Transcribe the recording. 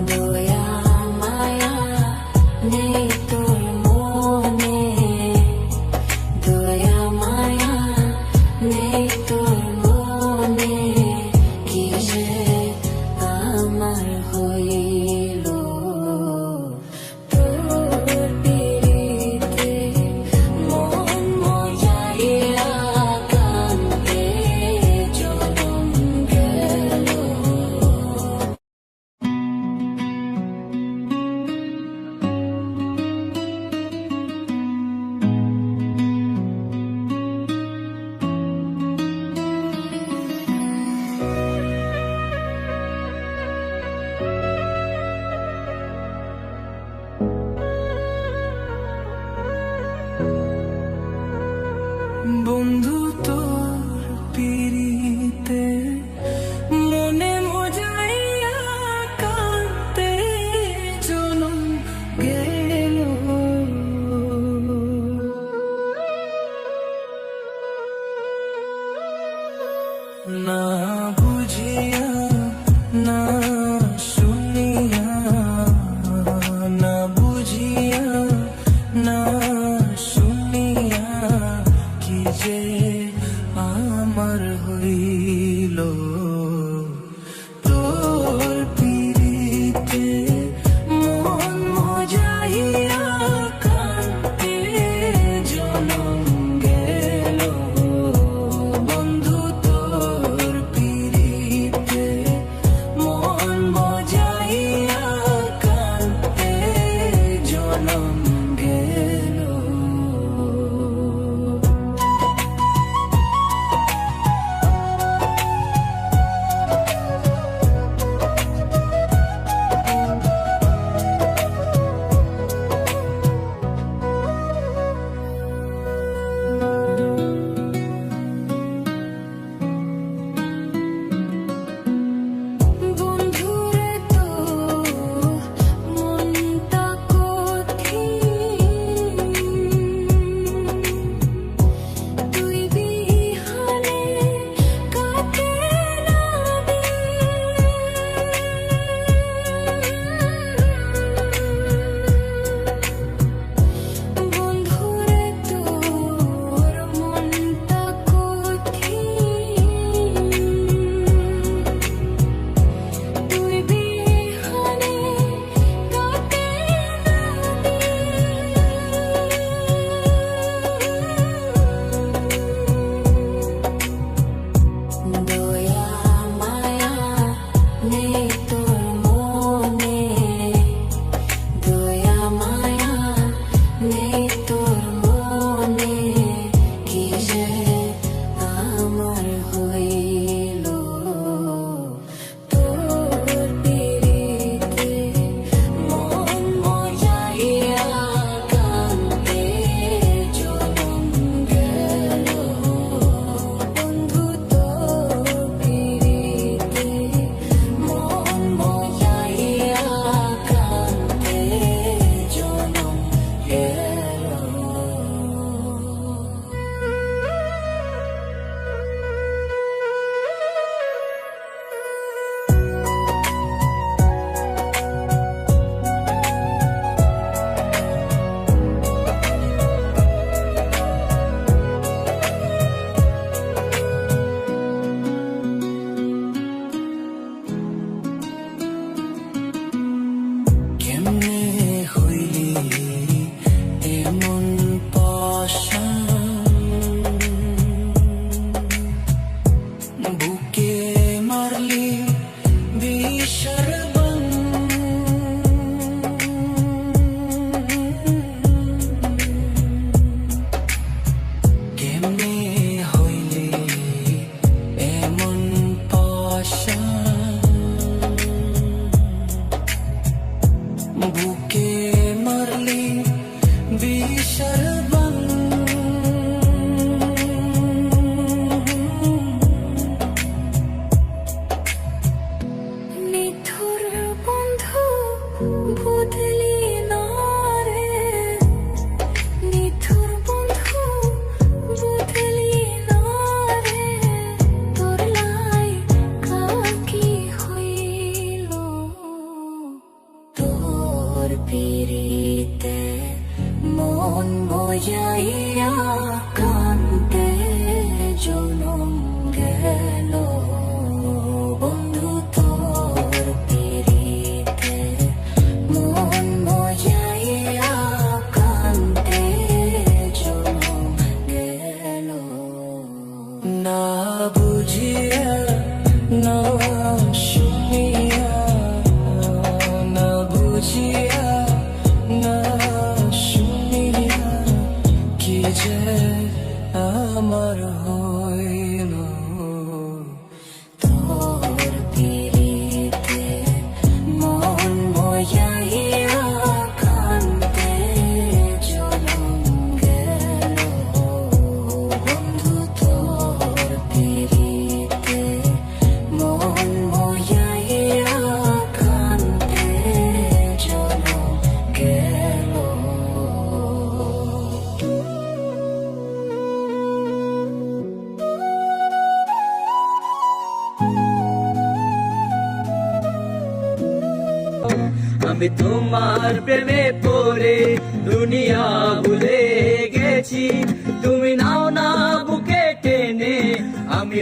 দয়া মায়া নেই তোর মনে, দয়া মায়া নেই তোর মনে, কি যে আমার হইল তোর পিরিতে মন মজাইয়া কান্দে জনম গেল। বন্ধু তোর পিরিতে মনে মজাইয়া কাঁদতে জনম গেল। না বুঝিয়া না পিরিতে মন বজাইয়া কান্তে জনম গেল বন্ধু তোর পিরিতে মন বজাইয়া কান্তে জনম গেল না বুঝিয়া না শুনিয়া না বুঝিয়া না শুনিয়া কি যে আমার হইল তোর পিরিতে মন বজাইয়া কান্তে জনম গেল বন্ধু তোর পিরিতে মন বজাইয়া কান্তে জনম গেল আমি তোমার প্রেমে পড়ে দুনিয়া ভুলে গেছি, তুমি নাও না বুকে টেনে, আমি